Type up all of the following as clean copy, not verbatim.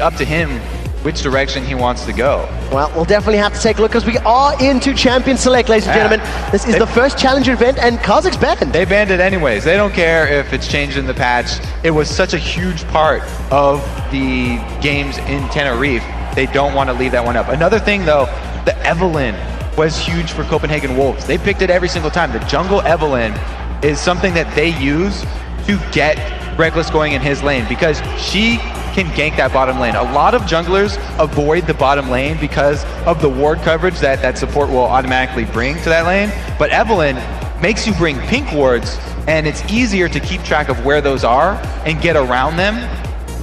up to him which direction he wants to go. Well, we'll definitely have to take a look because we are into Champion Select, ladies and gentlemen. This is the first Challenger event, and Kha'Zix's banned. They banned it anyways. They don't care if it's changed in the patch. It was such a huge part of the games in Tenerife. They don't want to leave that one up. Another thing, though, the Evelynn was huge for Copenhagen Wolves. They picked it every single time. The jungle Evelynn is something that they use to get Reckless going in his lane because she can gank that bottom lane. A lot of junglers avoid the bottom lane because of the ward coverage that support will automatically bring to that lane. But Evelynn makes you bring pink wards, and it's easier to keep track of where those are and get around them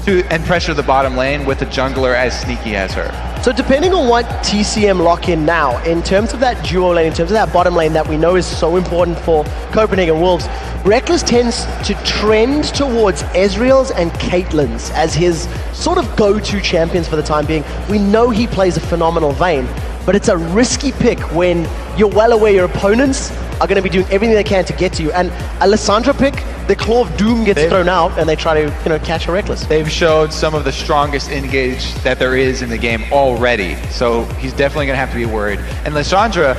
and pressure the bottom lane with a jungler as sneaky as her. So depending on what TCM lock in now, in terms of that duo lane, in terms of that bottom lane that we know is so important for Copenhagen Wolves, Reckless tends to trend towards Ezreal's and Caitlyn's as his sort of go-to champions for the time being. We know he plays a phenomenal Vayne, but it's a risky pick when you're well aware your opponents are going to be doing everything they can to get to you. And a Lissandra pick, the Claw of Doom gets thrown out and they try to catch a Reckless. They've showed some of the strongest engage that there is in the game already, so he's definitely going to have to be worried. And Lissandra,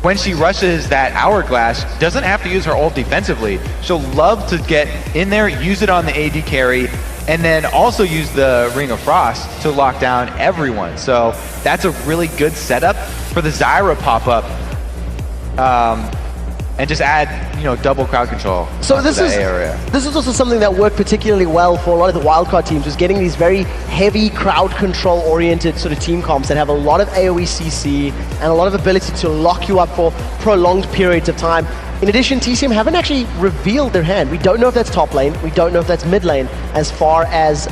when she rushes that Hourglass, doesn't have to use her ult defensively. She'll love to get in there, use it on the AD carry, and then also use the Ring of Frost to lock down everyone. So that's a really good setup for the Zyra pop-up. And just add, double crowd control. So this is also something that worked particularly well for a lot of the wildcard teams, was getting these very heavy crowd control oriented sort of team comps that have a lot of AoE CC and a lot of ability to lock you up for prolonged periods of time. In addition, TCM haven't actually revealed their hand. We don't know if that's top lane, we don't know if that's mid lane, as far as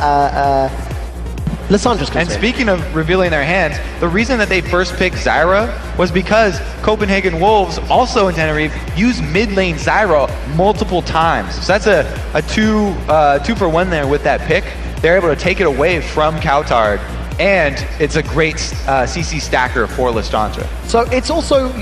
Lissandra's concerned. And speaking of revealing their hands, the reason that they first picked Zyra was because Copenhagen Wolves, also in Tenerife, use mid lane Zyra multiple times. So that's a two for one there with that pick. They're able to take it away from Kautard, and it's a great CC stacker for Lissandra. So it's also,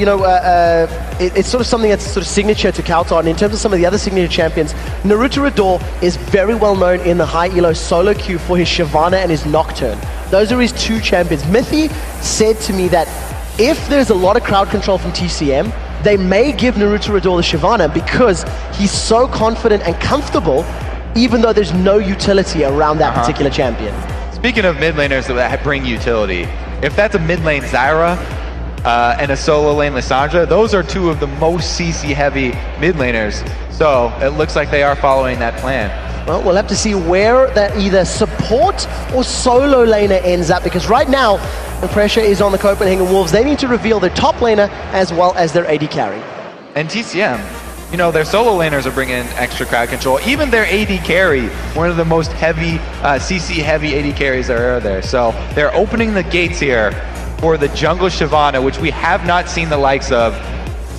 it's sort of something that's sort of signature to Kautard. And in terms of some of the other signature champions, Naruto Rador is very well known in the high elo solo queue for his Shyvana and his Nocturne. Those are his two champions. Mithy said to me that if there's a lot of crowd control from TCM, they may give Naruto Rador the Shyvana because he's so confident and comfortable, even though there's no utility around that particular champion. Speaking of mid laners that bring utility, if that's a mid lane Zyra and a solo lane Lissandra, those are two of the most CC heavy mid laners. So it looks like they are following that plan. Well, we'll have to see where that either support or solo laner ends up, because right now the pressure is on the Copenhagen Wolves. They need to reveal their top laner as well as their AD carry. And TCM, their solo laners are bringing extra crowd control. Even their AD carry, one of the most heavy, CC heavy AD carries there are there. So they're opening the gates here for the jungle Shyvana, which we have not seen the likes of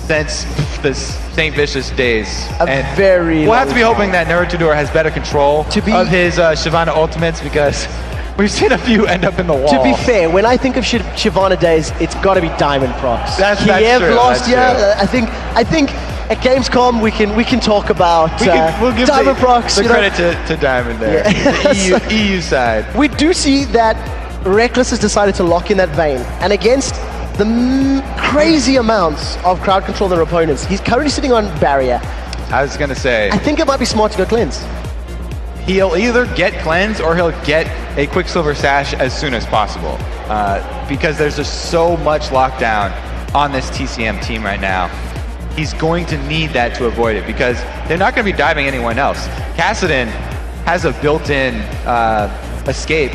since the St. Vicious days. We'll have to be hoping that Naruto has better control of his Shyvana ultimates, because we've seen a few end up in the wall. To be fair, when I think of Shyvana days, it's got to be Diamond Procs. That's Kiev true. last year. I think at Gamescom we can talk about we'll give Diamond Procs. The credit to Diamond there, the EU side. We do see that Reckless has decided to lock in that Vayne, and against the crazy amounts of crowd control their opponents, he's currently sitting on barrier. I was gonna say, I think it might be smart to go cleanse. He'll either get cleanse or he'll get a Quicksilver Sash as soon as possible, because there's just so much lockdown on this TCM team right now. He's going to need that to avoid it, because they're not going to be diving anyone else. Kassadin has a built-in escape,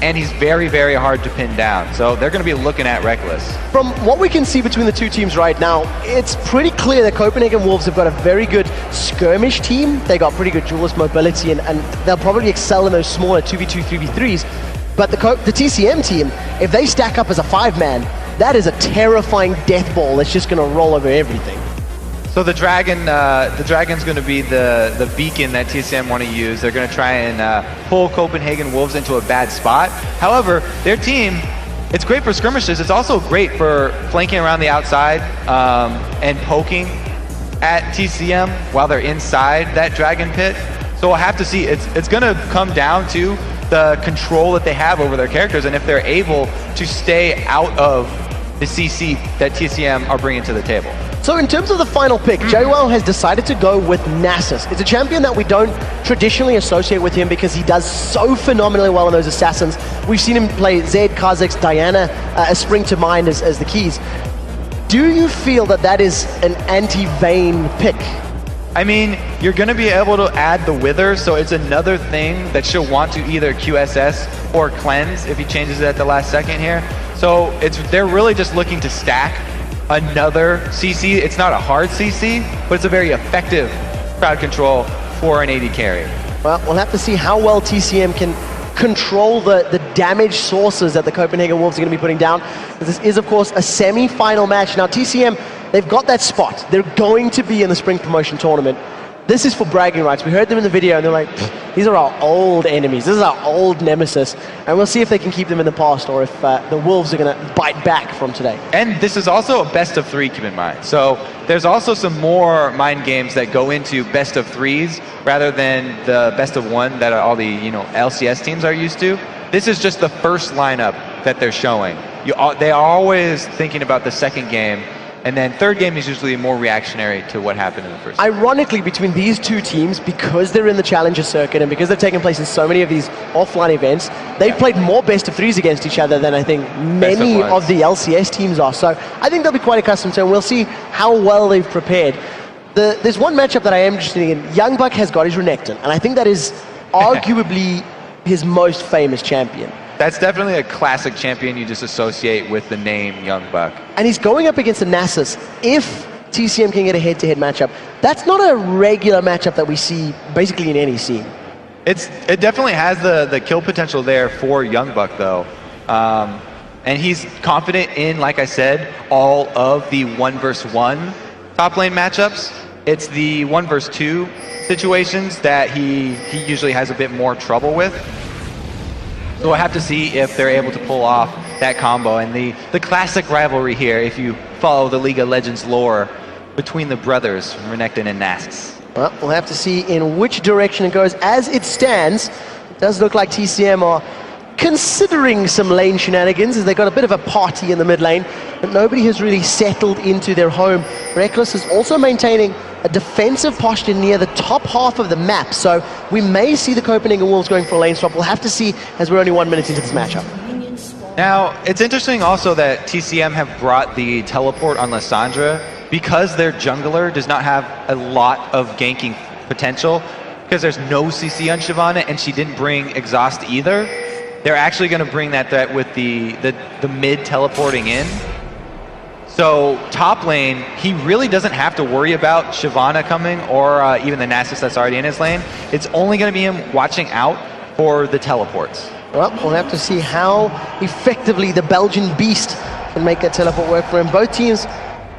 and he's very, very hard to pin down. So they're going to be looking at Reckless. From what we can see between the two teams right now, it's pretty clear that Copenhagen Wolves have got a very good skirmish team. They got pretty good duelist mobility, and they'll probably excel in those smaller 2v2, 3v3s. But the TCM team, if they stack up as a 5-man, that is a terrifying death ball that's just going to roll over everything. So the Dragon's going to be the beacon that TCM want to use. They're going to try and pull Copenhagen Wolves into a bad spot. However, their team, it's great for skirmishes. It's also great for flanking around the outside and poking at TCM while they're inside that Dragon pit. So we'll have to see. It's going to come down to the control that they have over their characters, and if they're able to stay out of the CC that TCM are bringing to the table. So in terms of the final pick, JWoww has decided to go with Nasus. It's a champion that we don't traditionally associate with him because he does so phenomenally well in those assassins. We've seen him play Zed, Kha'Zix, Diana, spring to mind as the keys. Do you feel that that is an anti-Vayne pick? I mean, you're going to be able to add the Wither, so it's another thing that she'll want to either QSS or cleanse if he changes it at the last second here. So they're really just looking to stack another CC. It's not a hard CC, but it's a very effective crowd control for an AD carry. Well, we'll have to see how well TCM can control the damage sources that the Copenhagen Wolves are going to be putting down. This is, of course, a semi-final match. Now, TCM, they've got that spot. They're going to be in the Spring Promotion Tournament. This is for bragging rights. We heard them in the video, and they're like, these are our old enemies. This is our old nemesis. And we'll see if they can keep them in the past or if the Wolves are going to bite back from today. And this is also a best of 3, keep in mind. So there's also some more mind games that go into best of 3s rather than the best of 1 that all the LCS teams are used to. This is just the first lineup that they're showing. They are always thinking about the second game, and then third game is usually more reactionary to what happened in the first game. Ironically, between these two teams, because they're in the Challenger circuit and because they've taken place in so many of these offline events, they've played more best of 3s against each other than I think many of the LCS teams are. So I think they'll be quite accustomed to it, and we'll see how well they've prepared. There's one matchup that I am interested in. Youngbuck has got his Renekton, and I think that is arguably his most famous champion. That's definitely a classic champion you just associate with the name Youngbuck. And he's going up against a Nasus. If TCM can get a head-to-head matchup, that's not a regular matchup that we see basically in any scene. It definitely has the kill potential there for Youngbuck, though. And he's confident in, like I said, all of the 1 versus 1 top lane matchups. It's the 1 versus 2 situations that he usually has a bit more trouble with. So we'll have to see if they're able to pull off that combo. And the classic rivalry here, if you follow the League of Legends lore, between the brothers, Renekton and Nasus. Well, we'll have to see in which direction it goes. As it stands, it does look like TCM are considering some lane shenanigans, as they got a bit of a party in the mid lane, but nobody has really settled into their home. Reckless is also maintaining a defensive posture near the top half of the map, so we may see the Copenhagen Wolves going for a lane swap. We'll have to see, as we're only 1 minute into this matchup. Now, it's interesting also that TCM have brought the teleport on Lissandra because their jungler does not have a lot of ganking potential, because there's no CC on Shyvana, and she didn't bring exhaust either. They're actually going to bring that threat with the mid teleporting in. So top lane, he really doesn't have to worry about Shyvana coming or even the Nasus that's already in his lane. It's only going to be him watching out for the teleports. Well, we'll have to see how effectively the Belgian Beast can make that teleport work for him. Both teams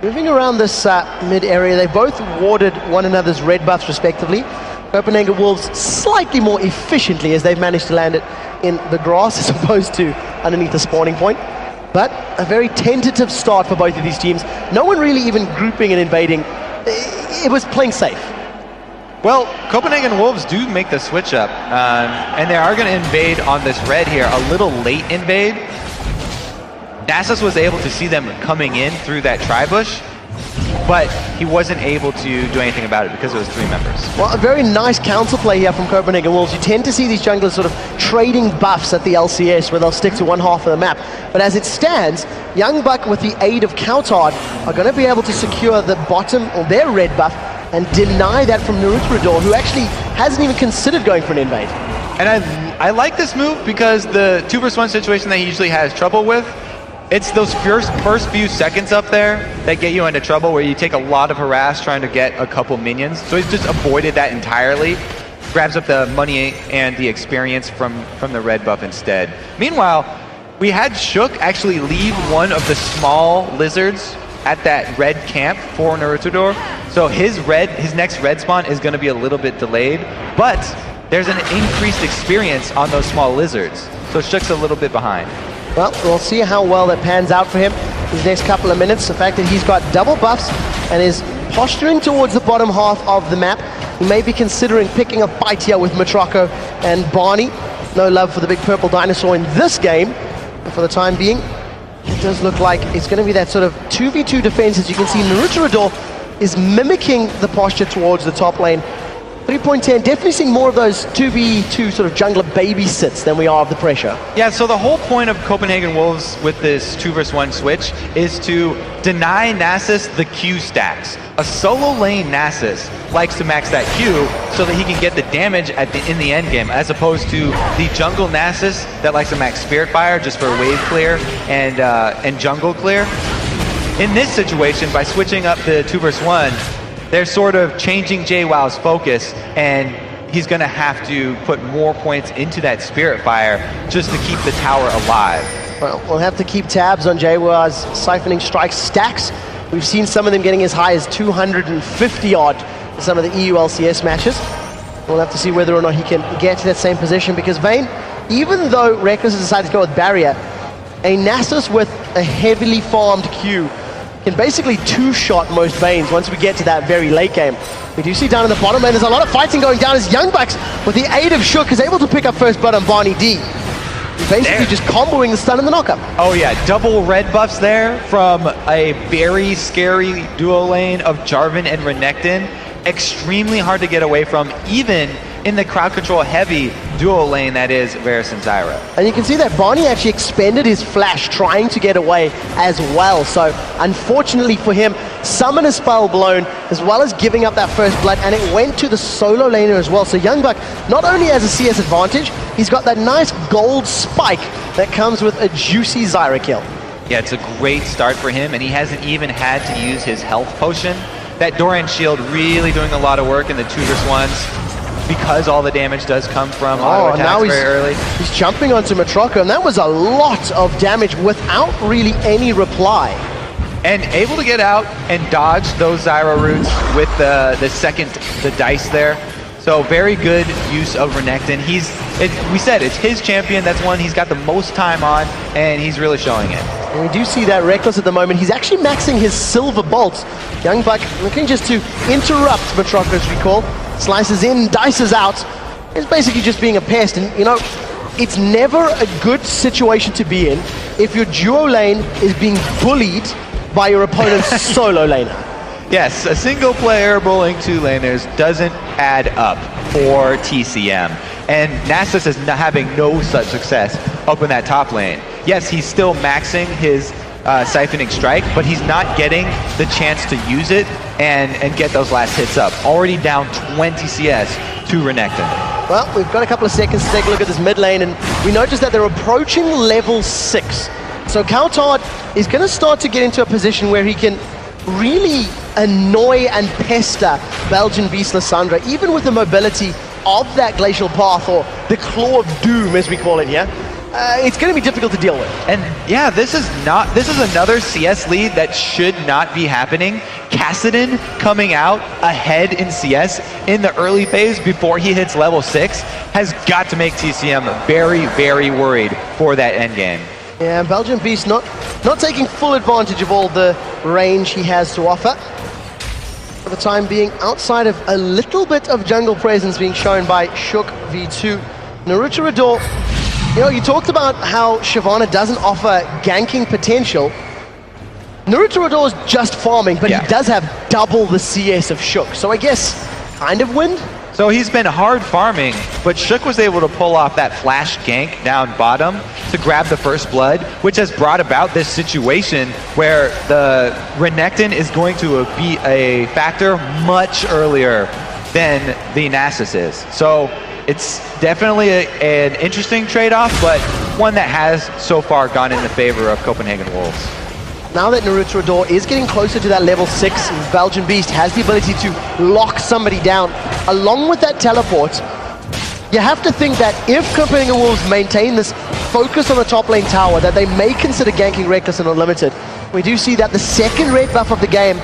moving around this mid area. They both warded one another's red buffs respectively. Copenhagen Wolves slightly more efficiently, as they've managed to land it in the grass as opposed to underneath the spawning point. But a very tentative start for both of these teams. No one really even grouping and invading. It was playing safe. Well, Copenhagen Wolves do make the switch up, and they are going to invade on this red here. A little late invade. Nasus was able to see them coming in through that tri-bush, but he wasn't able to do anything about it because it was 3 members. Well, a very nice counterplay here from Copenhagen Wolves. You tend to see these junglers sort of trading buffs at the LCS where they'll stick to one half of the map. But as it stands, Youngbuck with the aid of Kautard are going to be able to secure the bottom or their red buff and deny that from Naruto, who actually hasn't even considered going for an invade. And I like this move because the 2 versus 1 situation that he usually has trouble with, it's those first few seconds up there that get you into trouble, where you take a lot of harass trying to get a couple minions. So he's just avoided that entirely. Grabs up the money and the experience from the red buff instead. Meanwhile, we had Shook actually leave one of the small lizards at that red camp for Naruto. So his next red spawn is going to be a little bit delayed, but there's an increased experience on those small lizards. So Shook's a little bit behind. Well, we'll see how well that pans out for him these next couple of minutes. The fact that he's got double buffs and is posturing towards the bottom half of the map. He may be considering picking a fight here with Matroko and Barney. no love for the big purple dinosaur in this game. But for the time being, it does look like it's going to be that sort of 2v2 defense. As you can see, Naruto is mimicking the posture towards the top lane. 3.10, definitely seeing more of those 2v2 sort of jungler babysits than we are of the pressure. Yeah, so the whole point of Copenhagen Wolves with this 2 vs 1 switch is to deny Nasus the Q stacks. A solo lane Nasus likes to max that Q so that he can get the damage in the end game, as opposed to the jungle Nasus that likes to max Spirit Fire just for wave clear and jungle clear. In this situation, by switching up the 2 vs 1, they're sort of changing JWoww's focus, and he's going to have to put more points into that Spirit Fire just to keep the tower alive. Well, we'll have to keep tabs on JWoww's siphoning strike stacks. We've seen some of them getting as high as 250 odd in some of the EU LCS matches. We'll have to see whether or not he can get to that same position, because Vayne, even though Reckless has decided to go with Barrier, a Nasus with a heavily farmed Q can basically two-shot most Vaynes once we get to that very late game. We do see down in the bottom lane, there's a lot of fighting going down as Young Bucks, with the aid of Shook, is able to pick up first blood on Barney D. He's basically just comboing the stun and the knockup. Oh yeah, double red buffs there from a very scary duo lane of Jarvan and Renekton. Extremely hard to get away from, even in the crowd control heavy duo lane that is Varus and Zyra. And you can see that Barney actually expended his flash trying to get away as well. So unfortunately for him, Summoner Spell blown, as well as giving up that first blood, and it went to the solo laner as well. So Youngbuck not only has a CS advantage, he's got that nice gold spike that comes with a juicy Zyra kill. Yeah, it's a great start for him, and he hasn't even had to use his health potion. That Doran shield really doing a lot of work in the 2 vs 1s, because all the damage does come from auto attacks very early. He's jumping onto Matroka, and that was a lot of damage without really any reply. And able to get out and dodge those Zyra roots with the dice there. So very good use of Renekton. We said it's his champion, that's one he's got the most time on, and he's really showing it. And we do see that Reckless at the moment. He's actually maxing his silver bolts. Youngbuck looking just to interrupt Matroka, as we call. Slices in, dices out. It's basically just being a pest. And, you know, it's never a good situation to be in if your duo lane is being bullied by your opponent's solo laner. Yes, a single player bullying 2 laners doesn't add up for TCM. And Nasus is not having no such success up in that top lane. Yes, he's still maxing his siphoning strike, but he's not getting the chance to use it and get those last hits up. Already down 20 CS to Renekton. Well, we've got a couple of seconds to take a look at this mid lane, and we notice that they're approaching level 6. So Coutard is going to start to get into a position where he can really annoy and pester Belgian Beast Lissandra, even with the mobility of that Glacial Path, or the Claw of Doom as we call it here. It's going to be difficult to deal with. And yeah, this is another CS lead that should not be happening. Kassadin coming out ahead in CS in the early phase before he hits level 6 has got to make TCM very, very worried for that endgame. Yeah, Belgian Beast not taking full advantage of all the range he has to offer. For the time being, outside of a little bit of jungle presence being shown by Shook v2. Naruto Rador, you know, you talked about how Shyvana doesn't offer ganking potential. Naruto Rador is just farming, but he does have double the CS of Shook. So I guess kind of win. So he's been hard farming, but Shook was able to pull off that flash gank down bottom to grab the first blood, which has brought about this situation where the Renekton is going to be a factor much earlier than the Nasus is. So it's definitely an interesting trade-off, but one that has so far gone in the favor of Copenhagen Wolves. Now that Naruto Rador is getting closer to that level 6, Belgian Beast has the ability to lock somebody down. Along with that teleport, you have to think that if Copenhagen Wolves maintain this focus on the top lane tower, that they may consider ganking Reckless and Unlimited. We do see that the second red buff of the game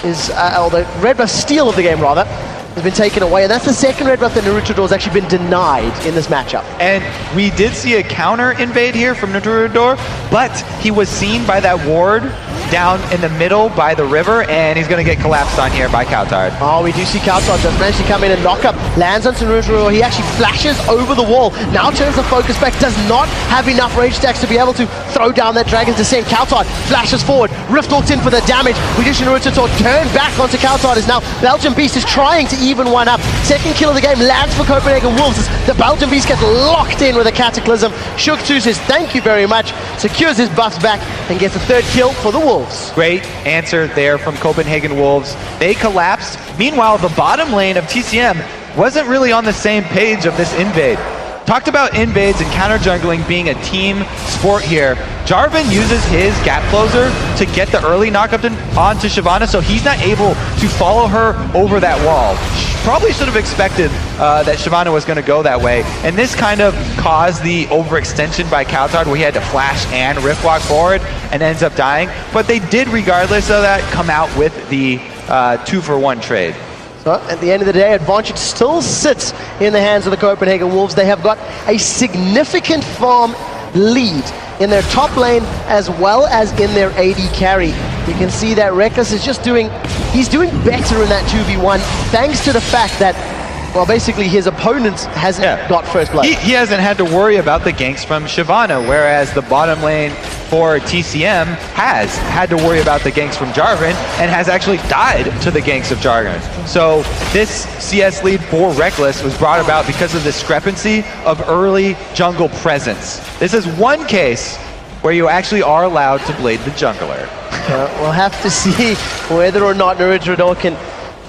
is, or the red buff steal of the game rather, has been taken away, and that's the second red buff that Naruto Rador has actually been denied in this matchup. And we did see a counter invade here from Naruto Rador, but he was seen by that ward down in the middle by the river, and he's going to get collapsed on here by Coutard. Oh, we do see Coutard just manage to come in and knock up, lands on Naruto. He actually flashes over the wall, now turns the focus back, does not have enough rage stacks to be able to throw down that Dragon's Descent. Coutard flashes forward, Rift walks in for the damage. We do see Naruto turn back onto Coutard as now Belgian Beast is trying to even one up. Second kill of the game lands for Copenhagen Wolves as the Belgian Beast gets locked in with a Cataclysm. Shook 2 says thank you very much, secures his buffs back, and gets a third kill for the Wolves. Great answer there from Copenhagen Wolves. They collapsed. Meanwhile, the bottom lane of TCM wasn't really on the same page of this invade. Talked about invades and counter jungling being a team sport here. Jarvan uses his gap closer to get the early knockup onto Shyvana, so he's not able to follow her over that wall. Probably should have expected that Shyvana was going to go that way, and this kind of caused the overextension by Coutard where he had to flash and rift walk forward and ends up dying. But they did, regardless of that, come out with the 2-for-1 trade. So at the end of the day, advantage still sits in the hands of the Copenhagen Wolves. They have got a significant farm lead in their top lane as well as in their AD carry. You can see that Reckless is just he's doing better in that 2v1 thanks to the fact that, well, basically his opponent hasn't got first blood. He hasn't had to worry about the ganks from Shyvana, whereas the bottom lane for TCM has had to worry about the ganks from Jarvan and has actually died to the ganks of Jarvan. So this CS lead for Reckless was brought about because of the discrepancy of early jungle presence. This is one case where you actually are allowed to blade the jungler. We'll have to see whether or not Naruto can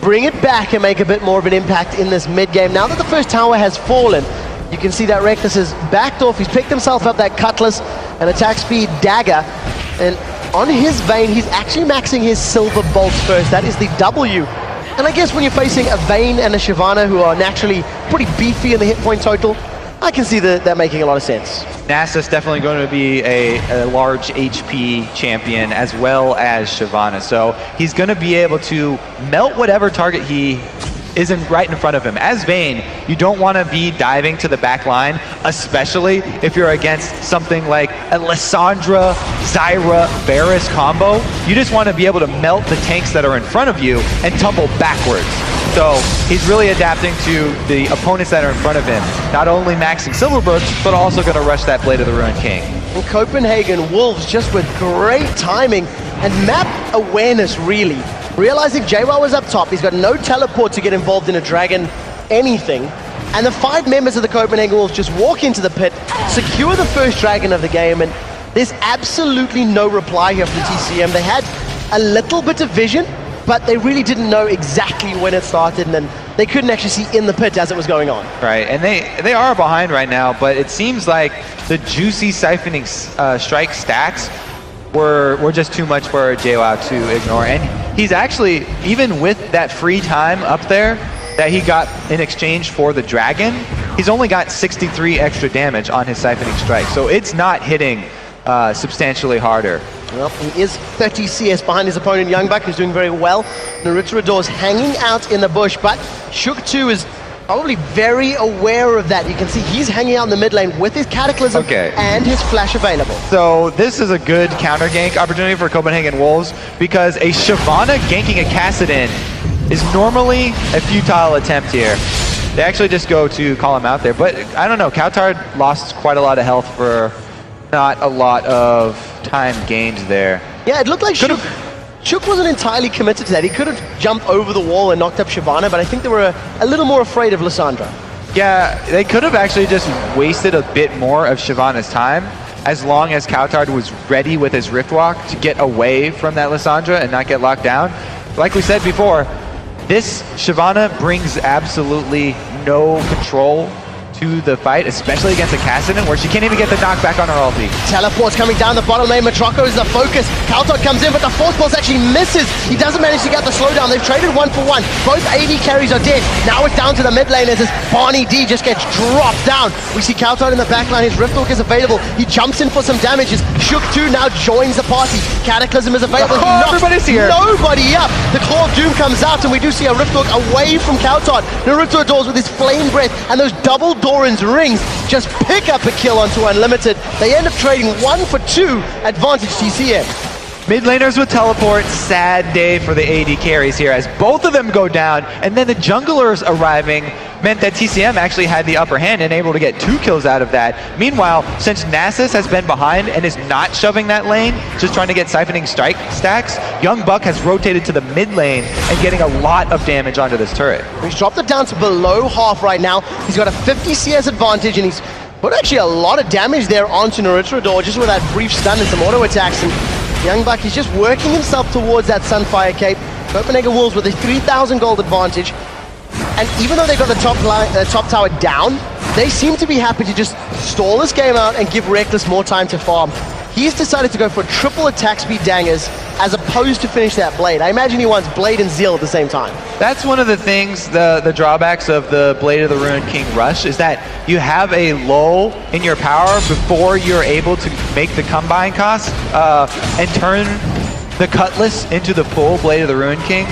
bring it back and make a bit more of an impact in this mid game. Now that the first tower has fallen, you can see that Reckless has backed off. He's picked himself up that Cutlass, an attack speed dagger, and on his Vayne, he's actually maxing his Silver Bolts first. That is the W. And I guess when you're facing a Vayne and a Shyvana who are naturally pretty beefy in the hit point total, I can see that making a lot of sense. Nasa's definitely going to be a large HP champion as well as Shyvana, so he's going to be able to melt whatever target he isn't right in front of him. As Vayne, you don't want to be diving to the back line, especially if you're against something like a Lissandra, Zyra, Varus combo. You just want to be able to melt the tanks that are in front of you and tumble backwards. So he's really adapting to the opponents that are in front of him. Not only maxing Silverbirds, but also going to rush that Blade of the Ruined King. And Copenhagen Wolves just with great timing and map awareness, really. Realizing JWoww was up top, he's got no teleport to get involved in a dragon, anything. And the 5 members of the Copenhagen Wolves just walk into the pit, secure the first dragon of the game, and there's absolutely no reply here from TCM. They had a little bit of vision, but they really didn't know exactly when it started, and then they couldn't actually see in the pit as it was going on. Right, and they are behind right now, but it seems like the juicy siphoning strike stacks were just too much for JWoww to ignore. And he's actually, even with that free time up there that he got in exchange for the dragon, he's only got 63 extra damage on his siphoning strike, so it's not hitting substantially harder. Well, he is 30 CS behind his opponent Youngbuck, who's doing very well. Naruto hanging out in the bush, but Shook 2 is probably very aware of that. You can see he's hanging out in the mid lane with his Cataclysm and his Flash available. So this is a good counter gank opportunity for Copenhagen Wolves, because a Shyvana ganking a Kassadin is normally a futile attempt here. They actually just go to call him out there, but I don't know, Coutard lost quite a lot of health for not a lot of time gained there. Yeah, it looked like Shook wasn't entirely committed to that. He could have jumped over the wall and knocked up Shyvana, but I think they were a little more afraid of Lissandra. Yeah, they could have actually just wasted a bit more of Shyvana's time, as long as Coutard was ready with his Rift Walk to get away from that Lissandra and not get locked down. Like we said before, this Shyvana brings absolutely no control to the fight, especially against a Kassadin, where she can't even get the knockback on her ulti. Teleport's coming down the bottom lane. Matroco is the focus. Coutard comes in, but the Force Pulse actually misses. He doesn't manage to get the slowdown. They've traded 1-for-1. Both AD carries are dead. Now it's down to the mid lane as this Barney D just gets dropped down. We see Coutard in the back line. His Rift Walk is available. He jumps in for some damages. Shook 2 now joins the party. Cataclysm is available. Everybody's here. Nobody up. The Claw of Doom comes out, and we do see a Rift Walk away from Coutard. Naruto adores with his flame breath, and those double Doran's rings just pick up a kill onto Unlimited. They end up trading 1-for-2, advantage TCM. Mid laners with teleport, sad day for the AD carries here as both of them go down, and then the junglers arriving meant that TCM actually had the upper hand and able to get 2 kills out of that. Meanwhile, since Nasus has been behind and is not shoving that lane, just trying to get siphoning strike stacks, Young Buck has rotated to the mid lane and getting a lot of damage onto this turret. He's dropped it down to below half right now. He's got a 50 CS advantage, and he's put actually a lot of damage there onto Naruto just with that brief stun and some auto attacks. And Young Buck is just working himself towards that Sunfire Cape. Copenhagen Wolves with a 3,000 gold advantage. And even though they've got the top tower down, they seem to be happy to just stall this game out and give Reckless more time to farm. He's decided to go for triple attack speed dangers as opposed to finish that Blade. I imagine he wants Blade and Zeal at the same time. That's one of the things, the drawbacks of the Blade of the Ruined King rush is that you have a lull in your power before you're able to make the combine cost and turn the Cutlass into the full Blade of the Ruined King.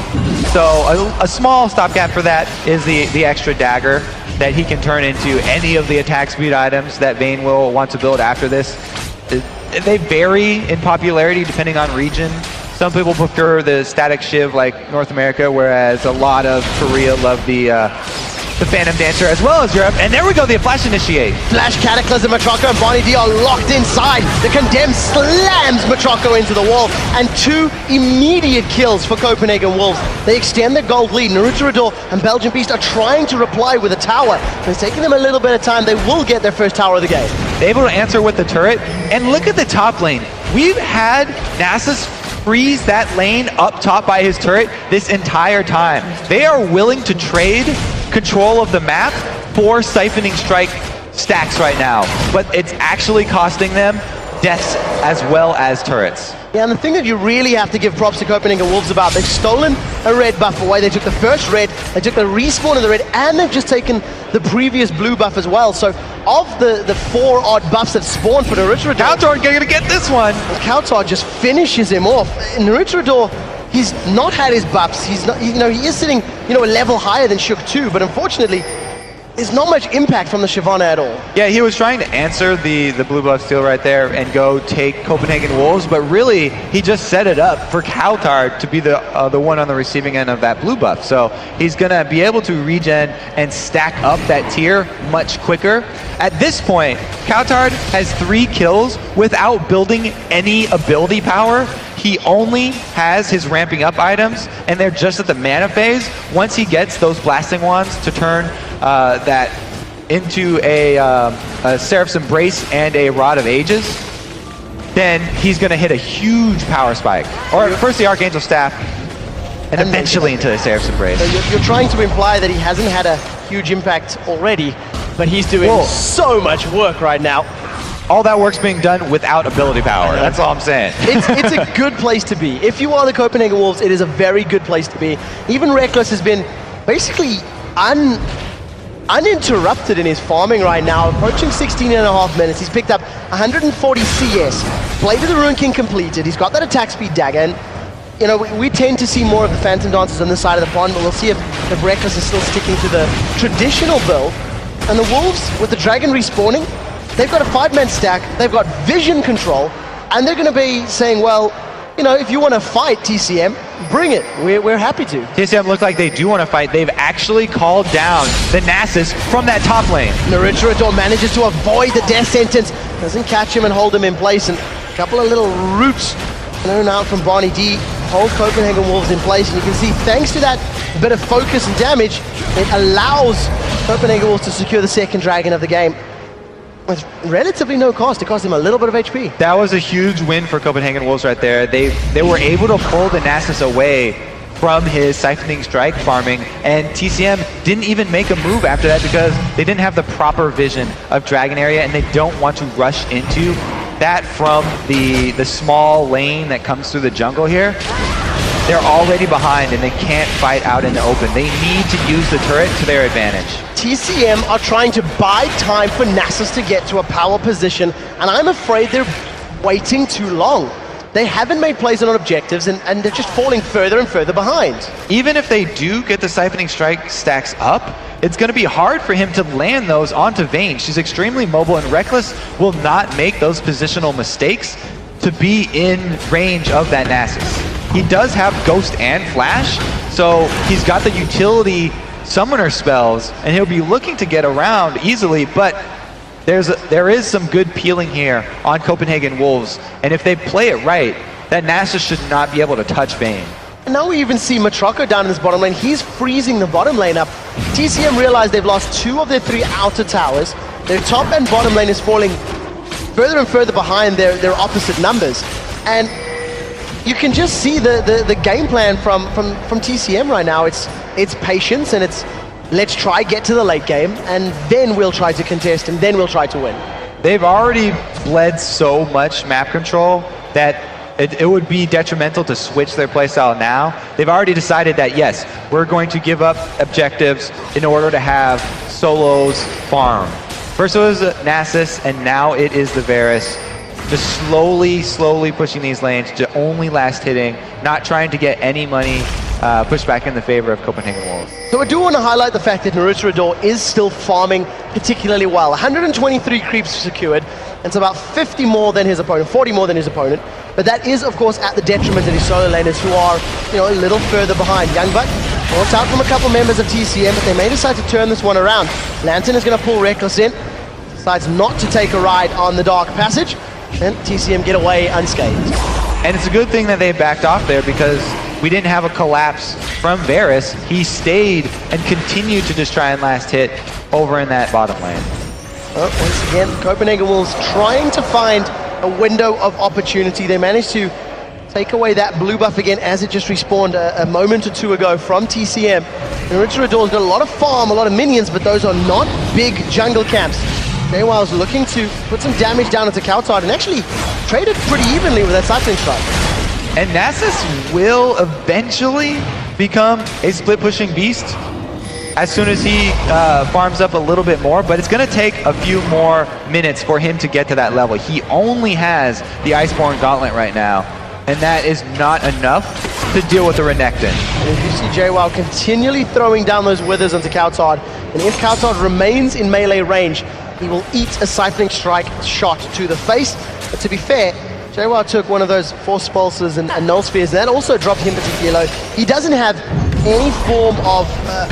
So a small stopgap for that is the extra dagger that he can turn into any of the attack speed items that Vayne will want to build after this. They vary in popularity depending on region. Some people prefer the static shiv like North America, whereas a lot of Korea love the Phantom Dancer as well as Europe. And there we go, the Flash Initiate. Flash Cataclysm, Matroco and Bonnie D are locked inside. The Condemned slams Matroco into the wall, and 2 immediate kills for Copenhagen Wolves. They extend their gold lead. Naruto and Belgian Beast are trying to reply with a tower. It's taking them a little bit of time. They will get their first tower of the game. They're able to answer with the turret. And look at the top lane. We've had Nasus freeze that lane up top by his turret this entire time. They are willing to trade control of the map for siphoning strike stacks right now, but it's actually costing them deaths as well as turrets. Yeah, and the thing that you really have to give props to Copenhagen Wolves about, they've stolen a red buff away. They took the first red, they took the respawn of the red, and they've just taken the previous blue buff as well. So of the 4 odd buffs that spawned for Naruto, Kautar gonna get this one. Kautar just finishes him off. Naruto, he's not had his buffs. He's not, he is sitting, a level higher than Shook 2, but unfortunately, there's not much impact from the Shyvana at all. Yeah, he was trying to answer the blue buff steal right there and go take Copenhagen Wolves, but really, he just set it up for Kautar to be the one on the receiving end of that blue buff. So he's gonna be able to regen and stack up that tier much quicker. At this point, Kautar has 3 kills without building any ability power. He only has his ramping up items, and they're just at the mana phase. Once he gets those blasting wands to turn that into a Seraph's Embrace and a Rod of Ages, then he's going to hit a huge power spike. Or first the Archangel Staff, and eventually into the Seraph's Embrace. So you're trying to imply that he hasn't had a huge impact already, but he's doing so much work right now. All that work's being done without ability power. That's all I'm saying. It's a good place to be. If you are the Copenhagen Wolves, it is a very good place to be. Even Reckless has been basically uninterrupted in his farming right now, approaching 16.5 minutes. He's picked up 140 CS. Blade of the Ruined King completed. He's got that attack speed dagger. And we tend to see more of the Phantom Dancers on this side of the pond, but we'll see if Reckless is still sticking to the traditional build. And the Wolves, with the Dragon respawning, they've got a 5-man stack, they've got vision control, and they're going to be saying, well, if you want to fight TCM, bring it. We're happy to. TCM look like they do want to fight. They've actually called down the Nasus from that top lane. Naruto manages to avoid the death sentence, doesn't catch him and hold him in place, and a couple of little roots thrown out from Bonnie D hold Copenhagen Wolves in place, and you can see thanks to that bit of focus and damage, it allows Copenhagen Wolves to secure the second dragon of the game with relatively no cost. It cost him a little bit of HP. That was a huge win for Copenhagen Wolves right there. They were able to pull the Nasus away from his siphoning strike farming, and TCM didn't even make a move after that because they didn't have the proper vision of Dragon area, and they don't want to rush into that from the small lane that comes through the jungle here. They're already behind and they can't fight out in the open. They need to use the turret to their advantage. TCM are trying to buy time for Nasus to get to a power position, and I'm afraid they're waiting too long. They haven't made plays on objectives, and they're just falling further and further behind. Even if they do get the siphoning strike stacks up, it's going to be hard for him to land those onto Vayne. She's extremely mobile, and Reckless will not make those positional mistakes. to be in range of that Nasus. He does have Ghost and Flash, so he's got the utility summoner spells, and he'll be looking to get around easily, but there is some good peeling here on Copenhagen Wolves, and if they play it right, that Nasus should not be able to touch Vayne. And now we even see Matroko down in this bottom lane. He's freezing the bottom lane up. TCM realize they've lost 2 of their 3 outer towers. Their top and bottom lane is falling further and further behind their opposite numbers. And you can just see the game plan from TCM right now. It's patience, and it's let's try get to the late game, and then we'll try to contest, and then we'll try to win. They've already bled so much map control that it would be detrimental to switch their playstyle now. They've already decided that, yes, we're going to give up objectives in order to have solos farm. First it was Nasus, and now it is the Varus. Just slowly pushing these lanes to only last hitting, not trying to get any money pushed back in the favor of Copenhagen Wolves. So I do want to highlight the fact that Naruto is still farming particularly well. 123 creeps secured. It's about 50 more than his opponent, 40 more than his opponent. But that is, of course, at the detriment of his solo laners who are, a little further behind. Youngbuck wants out from a couple members of TCM, but they may decide to turn this one around. Lantern is going to pull Reckless in, decides not to take a ride on the Dark Passage, and TCM get away unscathed. And it's a good thing that they backed off there, because we didn't have a collapse from Varus. He stayed and continued to just try and last hit over in that bottom lane. Well, once again, Copenhagen Wolves trying to find a window of opportunity. They managed to take away that blue buff again as it just respawned a moment or two ago from TCM. And Richard Rador's got a lot of farm, a lot of minions, but those are not big jungle camps. JWoww's looking to put some damage down into Kaltard and actually traded pretty evenly with that cycling strike. And Nasus will eventually become a split-pushing beast as soon as he farms up a little bit more, but it's going to take a few more minutes for him to get to that level. He only has the Iceborne Gauntlet right now, and that is not enough to deal with the Renekton. And you see JWoww continually throwing down those withers onto Kaltard, and if Kaltard remains in melee range, he will eat a Siphoning Strike shot to the face. But to be fair, JWoww took one of those Force Pulses and Null Spheres, and that also dropped him particularly low. He doesn't have any form of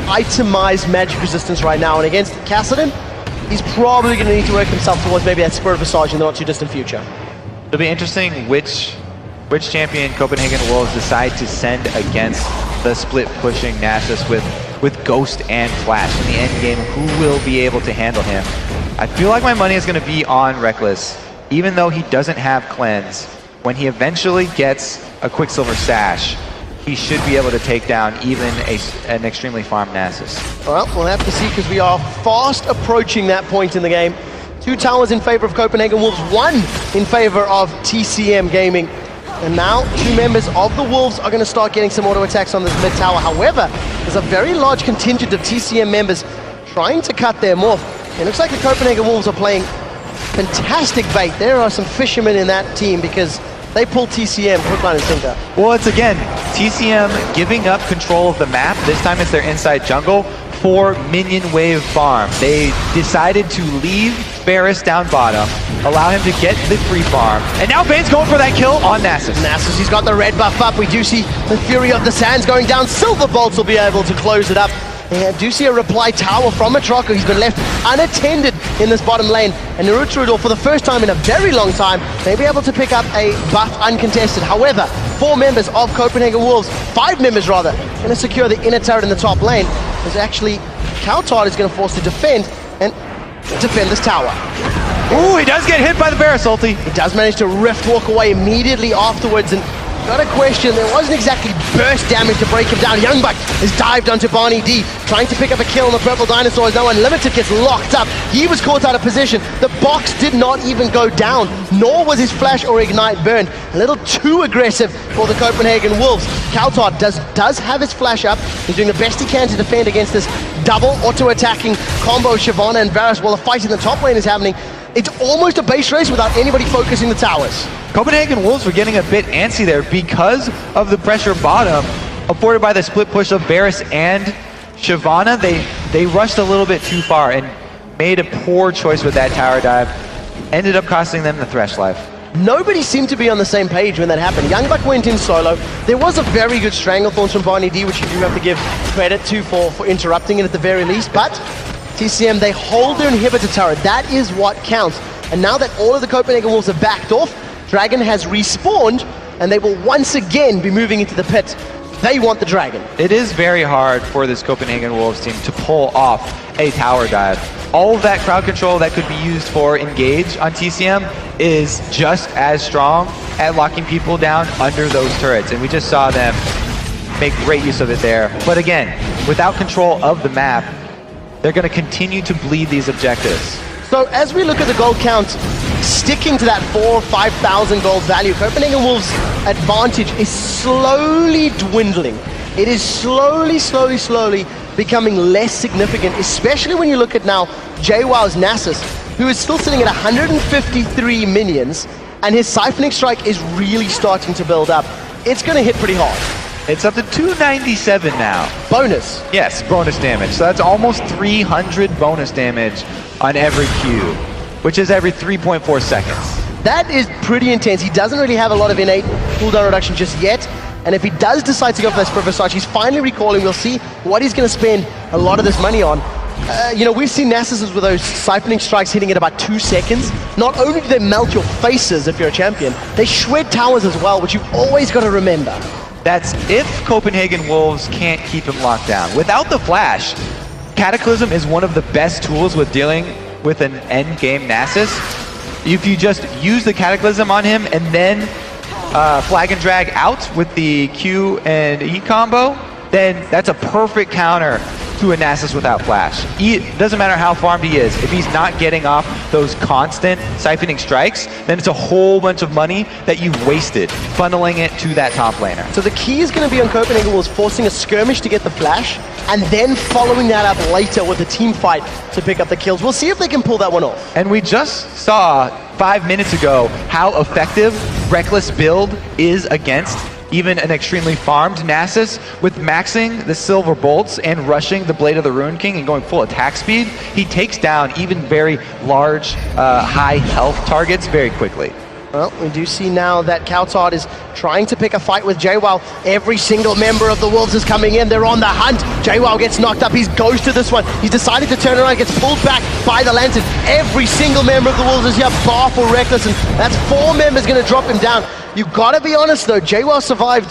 itemized magic resistance right now, and against Kassadin, he's probably going to need to work himself towards maybe that Spirit Visage in the not too distant future. It'll be interesting which champion Copenhagen Wolves decide to send against the split-pushing Nasus with Ghost and Flash in the end game. Who will be able to handle him? I feel like my money is going to be on Reckless, even though he doesn't have Cleanse. When he eventually gets a Quicksilver Sash, he should be able to take down even an extremely farmed Nasus. Well, we'll have to see, because we are fast approaching that point in the game. 2 towers in favor of Copenhagen Wolves, 1 in favor of TCM-Gaming. And now 2 members of the Wolves are going to start getting some auto attacks on this mid tower. However, there's a very large contingent of TCM members trying to cut their morph. It looks like the Copenhagen Wolves are playing fantastic bait. There are some fishermen in that team, because they pull TCM hook, line, and sinker. Well, it's again TCM giving up control of the map. This time it's their inside jungle for minion wave farm. They decided to leave Varus down bottom, allow him to get the free farm, and now Vayne's going for that kill on Nasus. Nasus, he's got the red buff up. We do see the Fury of the Sands going down. Silver Bolts will be able to close it up. And I do see a reply tower from Matroko. He's been left unattended in this bottom lane. And Naruto, for the first time in a very long time, may be able to pick up a buff uncontested. However, 4 members of Copenhagen Wolves, 5 members rather, going to secure the inner turret in the top lane. As actually, Kaltard is going to force to defend this tower. Ooh, he does get hit by the Varus ulti. He does manage to rift walk away immediately afterwards, and got a question. There wasn't exactly burst damage to break him down. Youngbuck is dived onto Barney D, trying to pick up a kill on the purple dinosaur as now Unlimited gets locked up. He was caught out of position. The box did not even go down, nor was his flash or ignite burned. A little too aggressive for the Copenhagen Wolves. Kaltard does have his flash up. He's doing the best he can to defend against this double auto-attacking combo Shyvana and Varus while the fight in the top lane is happening. It's almost a base race without anybody focusing the towers. Copenhagen Wolves were getting a bit antsy there because of the pressure bottom afforded by the split push of Varus and Shyvana. They rushed a little bit too far and made a poor choice with that tower dive. Ended up costing them the Thresh life. Nobody seemed to be on the same page when that happened. Youngbuck went in solo. There was a very good Stranglethorns from Barney D, which you do have to give credit to for interrupting it at the very least. But TCM, they hold their inhibitor turret. That is what counts. And now that all of the Copenhagen Wolves have backed off, Dragon has respawned, and they will once again be moving into the pit. They want the Dragon. It is very hard for this Copenhagen Wolves team to pull off a tower dive. All of that crowd control that could be used for engage on TCM is just as strong at locking people down under those turrets. And we just saw them make great use of it there. But again, without control of the map, they're going to continue to bleed these objectives. So as we look at the gold count, sticking to that 4,000 or 5,000 gold value, Copenhagen Wolves' advantage is slowly dwindling. It is slowly becoming less significant, especially when you look at now JWoww's Nasus, who is still sitting at 153 minions, and his Siphoning Strike is really starting to build up. It's going to hit pretty hard. It's up to 297 now. Bonus. Yes, bonus damage. So that's almost 300 bonus damage on every Q, which is every 3.4 seconds. That is pretty intense. He doesn't really have a lot of innate cooldown reduction just yet. And if he does decide to go for this Versace, he's finally recalling. We'll see what he's going to spend a lot of this money on. You know, we've seen Nasus with those Siphoning Strikes hitting at about 2 seconds. Not only do they melt your faces if you're a champion, they shred towers as well, which you've always got to remember. That's if Copenhagen Wolves can't keep him locked down. Without the flash, Cataclysm is one of the best tools with dealing with an end game Nasus. If you just use the Cataclysm on him and then flag and drag out with the Q and E combo, then that's a perfect counter to a Nasus without flash. It doesn't matter how farmed he is. If he's not getting off those constant siphoning strikes, then it's a whole bunch of money that you've wasted funneling it to that top laner. So the key is going to be on Copenhagen Wolves forcing a skirmish to get the flash, and then following that up later with a team fight to pick up the kills. We'll see if they can pull that one off. And we just saw 5 minutes ago how effective Reckless build is against even an extremely farmed Nasus. With maxing the Silver Bolts and rushing the Blade of the Ruin King and going full attack speed, he takes down even very large, high health targets very quickly. Well, we do see now that Coutard is trying to pick a fight with JWoww. Every single member of the Wolves is coming in. They're on the hunt. JWoww gets knocked up. He goes to this one. He's decided to turn around, gets pulled back by the Lantern. Every single member of the Wolves is here, bar for Reckless, and that's 4 members going to drop him down. You've got to be honest, though. JWoww survived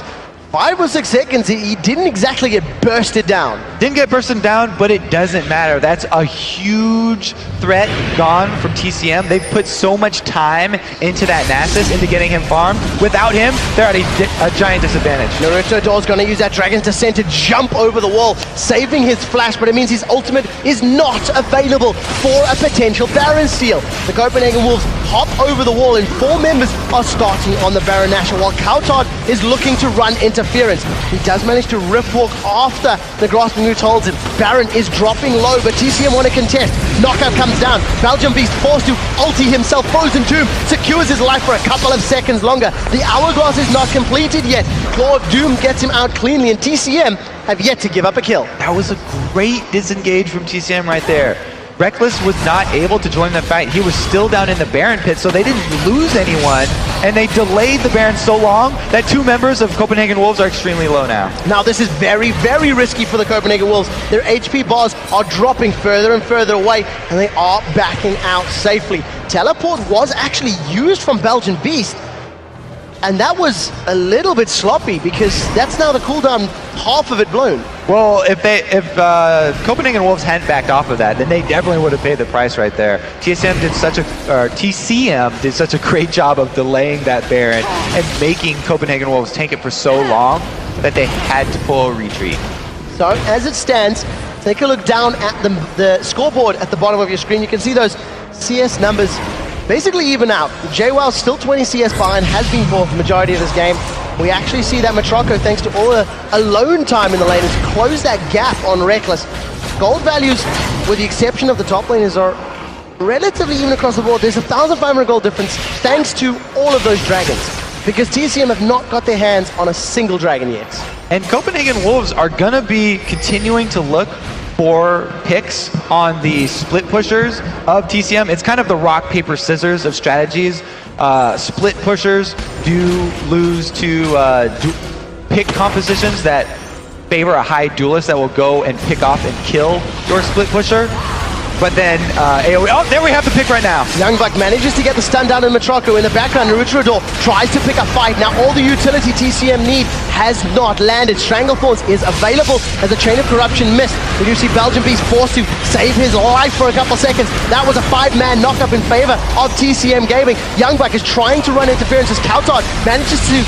5 or 6 seconds. He didn't exactly get bursted down. Didn't get bursted down, but it doesn't matter. That's a huge threat gone from TCM. They've put so much time into that Nasus, into getting him farmed. Without him, they're at a giant disadvantage. Naruto Door's going to use that Dragon's Descent to jump over the wall, saving his flash, but it means his ultimate is not available for a potential Baron steal. The Copenhagen Wolves hop over the wall, and 4 members are starting on the Baron Nashor, while Coutard is looking to run interference. He does manage to rift walk after the Grasping Roots holds him. Baron is dropping low, but TCM want to contest. Knockout comes down. Belgium Beast forced to ulti himself. Frozen Tomb secures his life for a couple of seconds longer. The hourglass is not completed yet. Claw of Doom gets him out cleanly, and TCM have yet to give up a kill. That was a great disengage from TCM right there. Reckless was not able to join the fight. He was still down in the Baron pit, so they didn't lose anyone, and they delayed the Baron so long that 2 members of Copenhagen Wolves are extremely low now. Now this is very, very risky for the Copenhagen Wolves. Their HP bars are dropping further and further away, and they are backing out safely. Teleport was actually used from Belgian Beast, and that was a little bit sloppy because that's now the cooldown, half of it blown. Well, if Copenhagen Wolves hadn't backed off of that, then they definitely would have paid the price right there. TCM did such a great job of delaying that Baron and making Copenhagen Wolves tank it for so long that they had to pull a retreat. So as it stands, take a look down at the scoreboard at the bottom of your screen. You can see those CS numbers basically even out. JWoww still 20 CS behind, has been for the majority of this game. We actually see that Matroko, thanks to all the alone time in the lane, has closed that gap on Reckless. Gold values, with the exception of the top laners, are relatively even across the board. There's 1,500 gold difference thanks to all of those dragons, because TCM have not got their hands on a single dragon yet. And Copenhagen Wolves are going to be continuing to look 4 picks on the split pushers of TCM. It's kind of the rock, paper, scissors of strategies. Split pushers do lose to pick compositions that favor a high duelist that will go and pick off and kill your split pusher. But then AoE, oh, there we have the pick right now. Youngbuck manages to get the stun down in Matroko. In the background, Naruto tries to pick a fight. Now all the utility TCM need has not landed. Stranglethorns is available as a Chain of Corruption missed. We do see Belgian Beast forced to save his life for a couple seconds. That was a 5-man knockup in favor of TCM-Gaming. Youngbuck is trying to run interference as Kautard manages to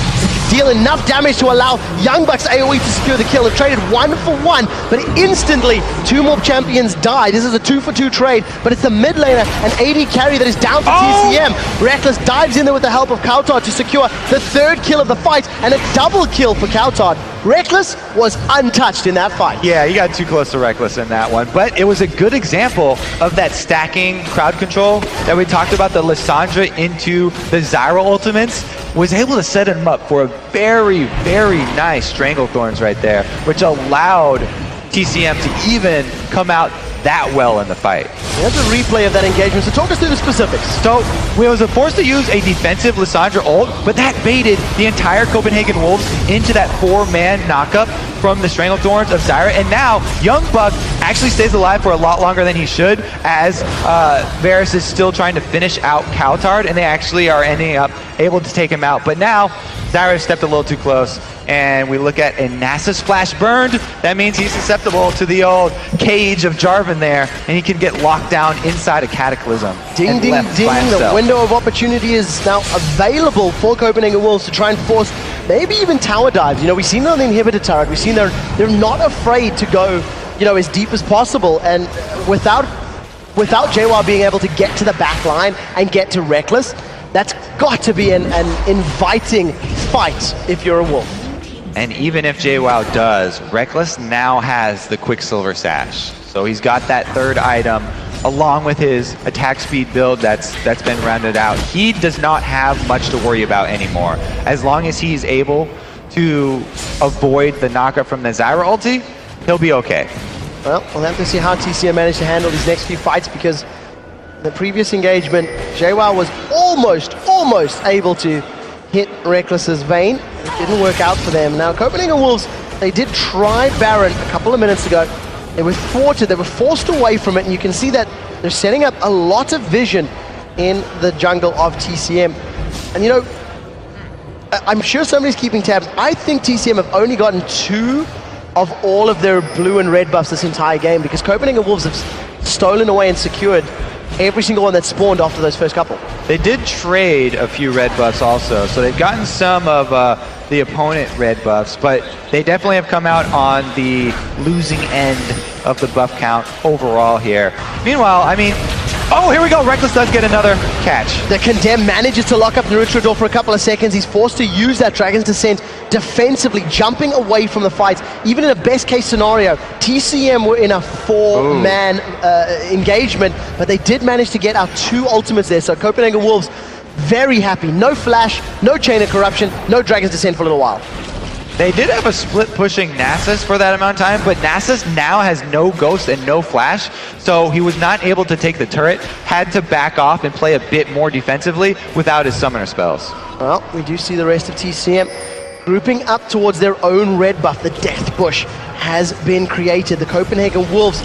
deal enough damage to allow Youngbuck's AoE to secure the kill. They've traded 1 for 1, but instantly 2 more champions die. This is a 2-for-2 trade, but it's the mid laner, an AD carry that is down for TCM. Reckless dives in there with the help of Kautard to secure the 3rd kill of the fight and a double kill for Kautard. Reckless was untouched in that fight. Yeah, you got too close to Reckless in that one, but it was a good example of that stacking crowd control that we talked about. The Lissandra into the Zyra ultimates was able to set him up for a very, very nice Stranglethorns right there, which allowed TCM to even come out that well in the fight. There's a replay of that engagement, so talk us through the specifics. So, we was forced to use a defensive Lissandra ult, but that baited the entire Copenhagen Wolves into that 4-man knockup from the Stranglethorns of Zyra, and now Youngbuck actually stays alive for a lot longer than he should, as Varus is still trying to finish out Kautard, and they actually are ending up able to take him out. But now, Zyra stepped a little too close, and we look at a NASA splash burned. That means he's susceptible to the old cage of Jarvan there, and he can get locked down inside a Cataclysm. Ding, ding, ding. The window of opportunity is now available for Copenhagen Wolves to try and force maybe even tower dives. You know, we've seen it on the inhibitor turret. We've seen they're not afraid to go, you know, as deep as possible. And without JWoww being able to get to the back line and get to Reckless, that's got to be an inviting fight if you're a Wolf. And even if JWoww does, Reckless now has the Quicksilver Sash. So he's got that 3rd item along with his attack speed build that's been rounded out. He does not have much to worry about anymore. As long as he's able to avoid the knockup from the Zyra ulti, he'll be okay. Well, we'll have to see how TCM managed to handle these next few fights, because the previous engagement, JWoww was almost able to hit Reckless's vein. It didn't work out for them. Now, Copenhagen Wolves, they did try Baron a couple of minutes ago. They were thwarted, they were forced away from it, and you can see that they're setting up a lot of vision in the jungle of TCM. And you know, I'm sure somebody's keeping tabs. I think TCM have only gotten 2 of all of their blue and red buffs this entire game, because Copenhagen Wolves have stolen away and secured every single one that spawned after those first couple. They did trade a few red buffs also, so they've gotten some of the opponent red buffs, but they definitely have come out on the losing end of the buff count overall here. Meanwhile, I mean, oh, here we go. Reckless does get another catch. The Condemned manages to lock up Naruto for a couple of seconds. He's forced to use that Dragon's Descent defensively, jumping away from the fights. Even in a best case scenario, TCM were in a 4-man engagement, but they did manage to get out 2 ultimates there. So Copenhagen Wolves, very happy. No flash, no Chain of Corruption, no Dragon's Descent for a little while. They did have a split pushing Nasus for that amount of time, but Nasus now has no Ghost and no Flash, so he was not able to take the turret, had to back off and play a bit more defensively without his summoner spells. Well, we do see the rest of TCM grouping up towards their own red buff. The Death Bush has been created. The Copenhagen Wolves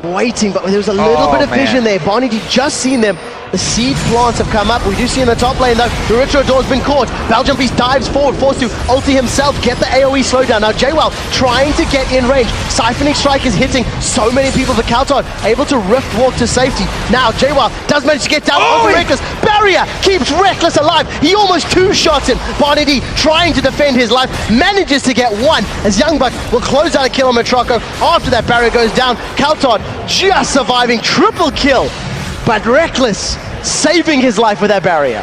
waiting, but there was a little bit of vision there. Barney just seen them. The seed plants have come up. We do see in the top lane though, the Ritual Door's been caught. Belgian Beast dives forward, forced to ulti himself, get the AoE slowdown. Now JWoww trying to get in range. Siphoning Strike is hitting so many people for Kautard, able to rift walk to safety. Now JWoww does manage to get down onto Reckless. Barrier keeps Reckless alive. He almost 2-shots him. Barney D trying to defend his life, manages to get 1 as Youngbuck will close out a kill on Matroko. After that barrier goes down, Kautard just surviving, triple kill. But Reckless saving his life with that barrier.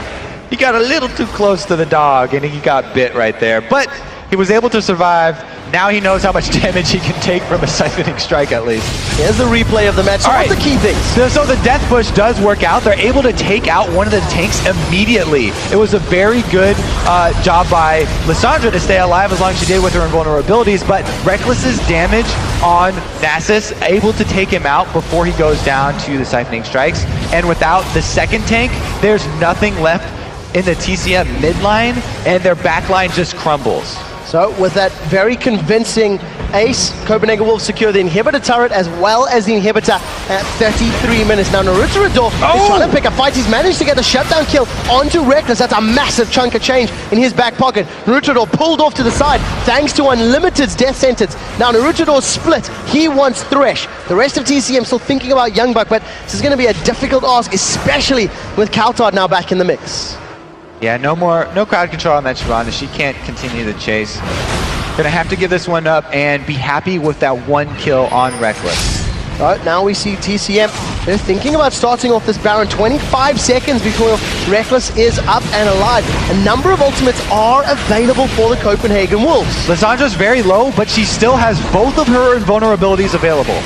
He got a little too close to the dog and he got bit right there, but he was able to survive Now he knows how much damage he can take from a siphoning strike, at least. Here's the replay of the match. So what's the key things? So the death push does work out. They're able to take out one of the tanks immediately. It was a very good job by Lissandra to stay alive as long as she did with her invulnerabilities, but Reckless's damage on Nasus, able to take him out before he goes down to the siphoning strikes. And without the second tank, there's nothing left in the TCM mid line, and their back line just crumbles. So with that very convincing ace, Copenhagen Wolves secure the inhibitor turret as well as the inhibitor at 33 minutes. Now Naruto is trying to pick a fight. He's managed to get the shutdown kill onto Reckless. That's a massive chunk of change in his back pocket. Naruto pulled off to the side thanks to Unlimited's death sentence. Now Naruto split. He wants Thresh. The rest of TCM still thinking about Youngbuck, but this is going to be a difficult ask, especially with Kaltard now back in the mix. Yeah, no crowd control on that Shyvana. She can't continue the chase. Gonna have to give this one up and be happy with that one kill on Reckless. Right, now we see TCM. They're thinking about starting off this Baron 25 seconds before Reckless is up and alive. A number of ultimates are available for the Copenhagen Wolves. Lissandra's very low, but she still has both of her invulnerabilities available.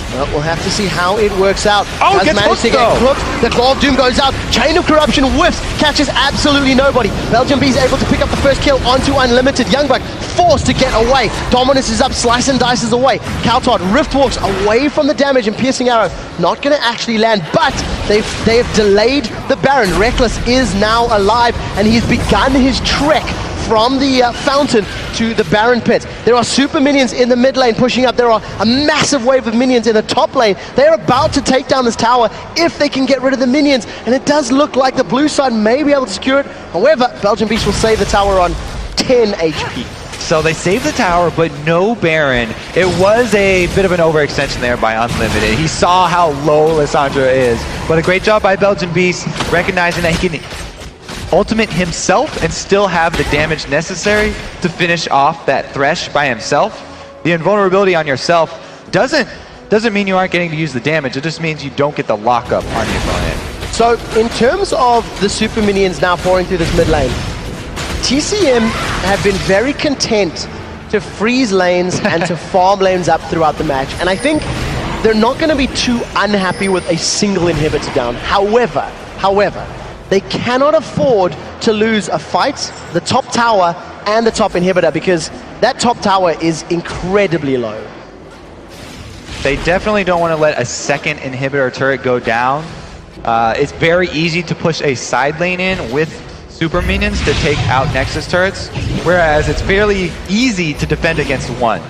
Well, we'll have to see how it works out. Oh, gets hooked though. The Claw of Doom goes out. Chain of Corruption whiffs, catches absolutely nobody. Belgium B is able to pick up the first kill onto Unlimited. Youngbuck forced to get away. Dominus is up, Slice and Dices away. Kaltard Rift walks away from the damage, and Piercing Arrow not going to actually land, but they have delayed the Baron. Reckless is now alive, and he's begun his trek from the fountain to the Baron pit. There are super minions in the mid lane pushing up. There are a massive wave of minions in the top lane. They're about to take down this tower if they can get rid of the minions, and it does look like the blue side may be able to secure it. However, Belgian Beast will save the tower on 10 HP. So they saved the tower, but no Baron. It was a bit of an overextension there by Unlimited. He saw how low Lissandra is, but a great job by Belgian Beast, recognizing that he can ultimate himself and still have the damage necessary to finish off that Thresh by himself. The invulnerability on yourself doesn't mean you aren't getting to use the damage. It just means you don't get the lockup on your opponent. So in terms of the super minions now pouring through this mid lane, TCM have been very content to freeze lanes and to farm lanes up throughout the match, and I think they're not going to be too unhappy with a single inhibitor down. However, they cannot afford to lose a fight, the top tower and the top inhibitor, because that top tower is incredibly low. They definitely don't want to let a second inhibitor turret go down. It's very easy to push a side lane in with super minions to take out Nexus turrets, whereas it's fairly easy to defend against one.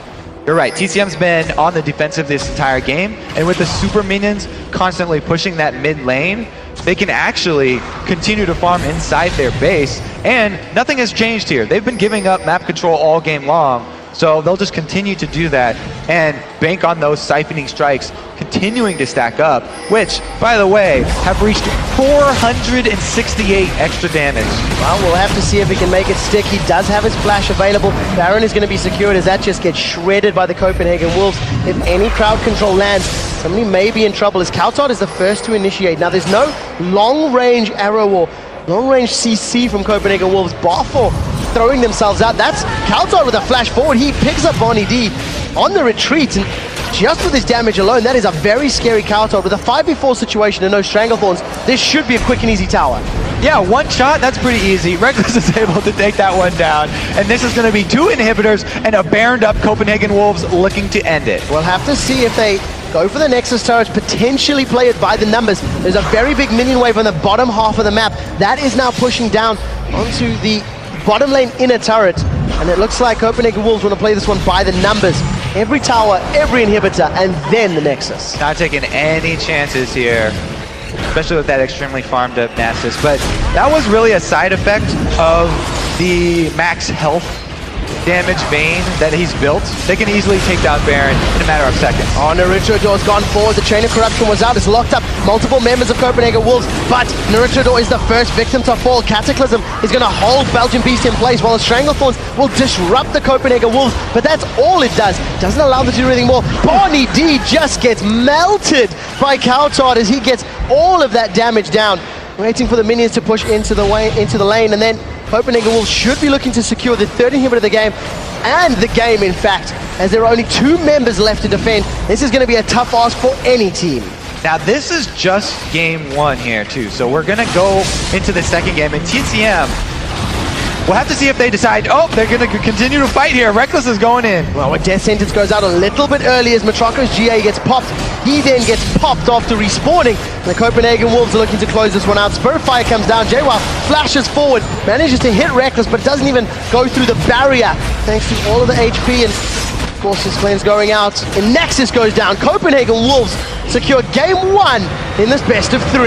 You're right, TCM's been on the defensive this entire game, and with the super minions constantly pushing that mid lane, they can actually continue to farm inside their base, and nothing has changed here. They've been giving up map control all game long, so they'll just continue to do that and bank on those siphoning strikes continuing to stack up, which, by the way, have reached 468 extra damage. Well, we'll have to see if he can make it stick. He does have his flash available. Baron is going to be secured as that just gets shredded by the Copenhagen Wolves. If any crowd control lands, somebody may be in trouble, as Kaltard is the first to initiate. Now, there's no long-range arrow or long-range CC from Copenhagen Wolves, bar for throwing themselves out. That's Kaltard with a flash forward. He picks up Bonnie D on the retreat, and just with his damage alone, that is a very scary Kaltard. With a 5v4 situation and no Stranglethorns, this should be a quick and easy tower. Yeah, one shot, that's pretty easy. Reckless is able to take that one down, and this is going to be two inhibitors and a baroned up Copenhagen Wolves looking to end it. We'll have to see if they go for the Nexus turrets, potentially play it by the numbers. There's a very big minion wave on the bottom half of the map. That is now pushing down onto the bottom lane inner turret, and it looks like Copenhagen Wolves want to play this one by the numbers. Every tower, every inhibitor, and then the Nexus. Not taking any chances here, especially with that extremely farmed up Nasus, but that was really a side effect of the max health damage Vayne that he's built. They can easily take down Baron in a matter of seconds. Oh, Naruto has gone forward. The Chain of Corruption was out. It's locked up multiple members of Copenhagen Wolves, but Naruto is the first victim to fall. Cataclysm is going to hold Belgian Beast in place, while the Stranglethorns will disrupt the Copenhagen Wolves, but that's all it does. Doesn't allow them to do anything more. Bonnie D just gets melted by Kaltard as he gets all of that damage down. Waiting for the minions to push into the lane, and then Copenhagen Wolves should be looking to secure the third inhibitor of the game, and the game, in fact, as there are only 2 members left to defend. This is going to be a tough ask for any team. Now this is just game 1 here too, so we're gonna go into the second game, and TCM, we'll have to see if they decide, oh, they're gonna continue to fight here. Reckless is going in. Well, a death sentence goes out a little bit early as Matrako's GA gets popped. He then gets popped after respawning. The Copenhagen Wolves are looking to close this one out. Spirit Fire comes down. JWoww flashes forward, manages to hit Reckless, but doesn't even go through the barrier thanks to all of the HP. And of course, his flame's going out. And Nexus goes down. Copenhagen Wolves secure game 1 in this best of 3.